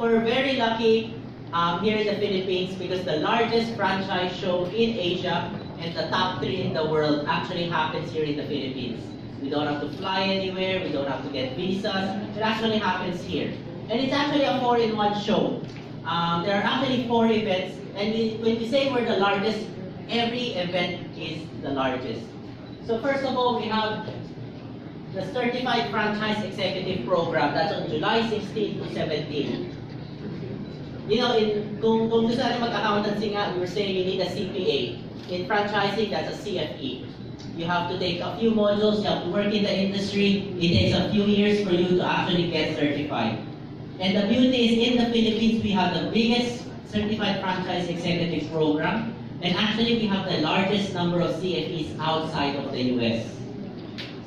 we're very lucky here in the Philippines because the largest franchise show in Asia and the top 3 in the world actually happens here in the Philippines. We don't have to fly anywhere, we don't have to get visas, it actually happens here. And it's actually a 4-in-1 show. There are actually 4 events, and when we say we're the largest, every event is the largest. So first of all, we have the Certified Franchise Executive Program. That's on July 16 to 17. You know, kung gusto natin mag-accountancy nga, we were saying you need a CPA. In franchising, that's a CFE. You have to take a few modules, you have to work in the industry. It takes a few years for you to actually get certified. And the beauty is, in the Philippines, we have the biggest Certified Franchise Executive Program. And actually, we have the largest number of CFEs outside of the US.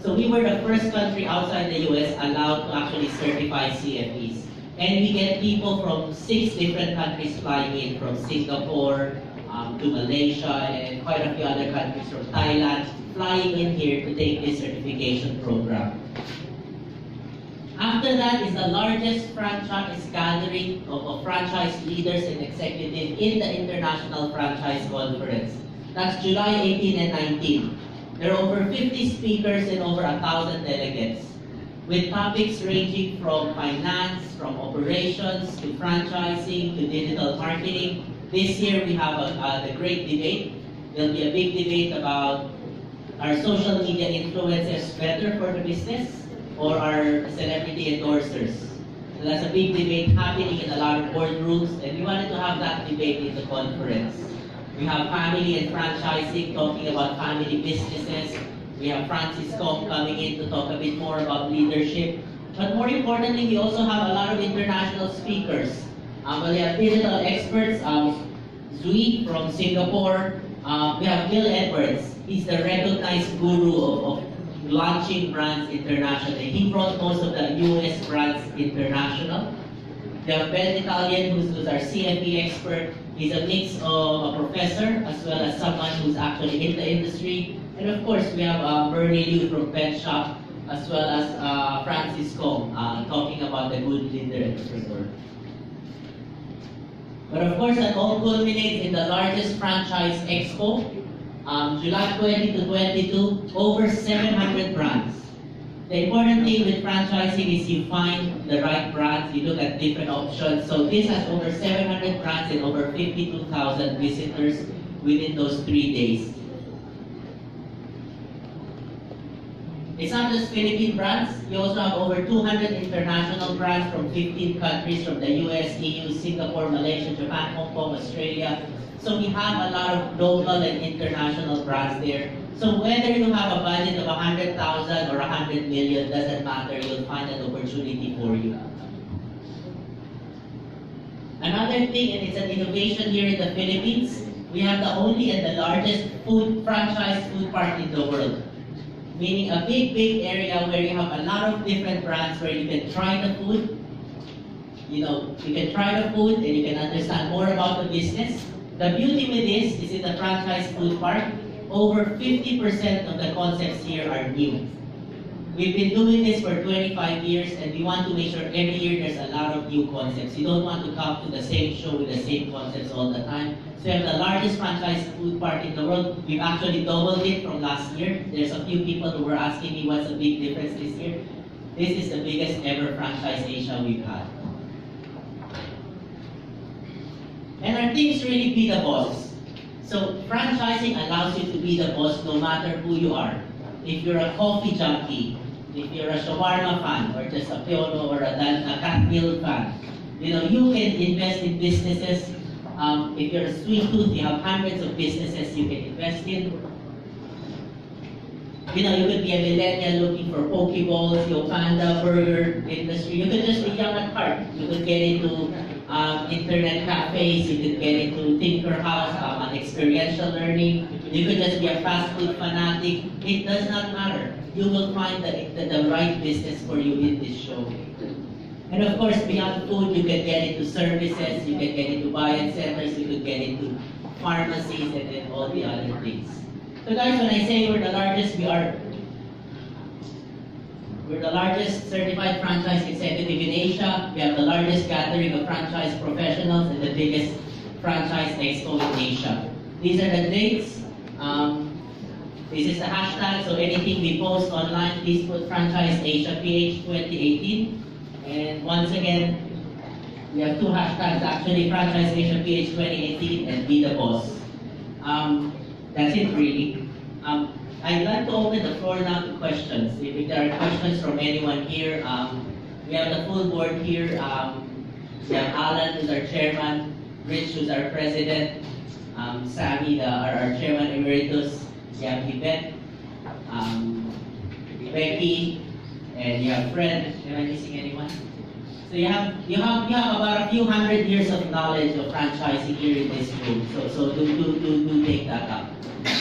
So we were the first country outside the US allowed to actually certify CFEs. And we get people from 6 different countries flying in, from Singapore to Malaysia and quite a few other countries, from Thailand, flying in here to take this certification program. After that is the largest franchise gathering of franchise leaders and executives in the International Franchise Conference. That's July 18 and 19. There are over 50 speakers and over 1,000 delegates, with topics ranging from finance, from operations, to franchising, to digital marketing. This year we have the great debate. There'll be a big debate about, are social media influencers better for the business, or are celebrity endorsers? So that's a big debate happening in a lot of boardrooms, and we wanted to have that debate in the conference. We have family and franchising, talking about family businesses. We have Francis Kong coming in to talk a bit more about leadership. But more importantly, we also have a lot of international speakers. We have digital experts, Zui from Singapore. We have Bill Edwards. He's the recognized guru of launching brands internationally. He brought most of the US brands international. We have Ben Italian, who's our CFP expert. He's a mix of a professor as well as someone who's actually in the industry. And of course, we have Bernie Liu from Pet Shop, as well as Francis Kong, talking about the good leader entrepreneur. But of course, that all culminates in the largest franchise expo, July 20 to 22, over 700 brands. The important thing with franchising is you find the right brands, you look at different options. So this has over 700 brands and over 52,000 visitors within those 3 days. It's not just Philippine brands, we also have over 200 international brands from 15 countries, from the US, EU, Singapore, Malaysia, Japan, Hong Kong, Australia. So we have a lot of local and international brands there. So whether you have a budget of 100,000 or 100 million, doesn't matter, you'll find an opportunity for you. Another thing, and it's an innovation here in the Philippines, we have the only and the largest franchise food park in the world. Meaning a big area where you have a lot of different brands where you can try the food. You can try the food and you can understand more about the business. The beauty with this is in the franchise food park, over 50% of the concepts here are new. We've been doing this for 25 years and we want to make sure every year there's a lot of new concepts. You don't want to come to the same show with the same concepts all the time. So we have the largest franchise food park in the world. We've actually doubled it from last year. There's a few people who were asking me what's the big difference this year. This is the biggest ever franchise Asia we've had. And our theme is really be the boss. So franchising allows you to be the boss no matter who you are. If you're a coffee junkie, if you're a shawarma fan, or just a Piono or a cat meal fan, you can invest in businesses. If you're a sweet tooth, you have hundreds of businesses you can invest in. You could be a millennial looking for Pokeballs, Panda, burger industry. You could just be young at heart. You could get into internet cafes, you could get into Tinker House, an experiential learning. You could just be a fast food fanatic. It does not matter. You will find the right business for you in this show. And of course, beyond food, you can get into services, you can get into buy-in centers, you could get into pharmacies, and then all the other things. So guys, when I say we're the largest, we're We're the largest certified franchise executive in Asia. We have the largest gathering of franchise professionals and the biggest franchise expo in Asia. These are the dates. This is the hashtag, so anything we post online, please put Franchise Asia PH 2018. And once again, we have two hashtags actually, Franchise Asia PH 2018 and Be the Boss. That's it really. I'd like to open the floor now to questions. If there are questions from anyone here, we have the full board here. We have Alan, who's our chairman, Rich, who's our president, Sammy, our chairman emeritus. You have Yvette, Becky, and you have Fred. Am I missing anyone? So you have about a few hundred years of knowledge of franchising here in this room. So do take that up.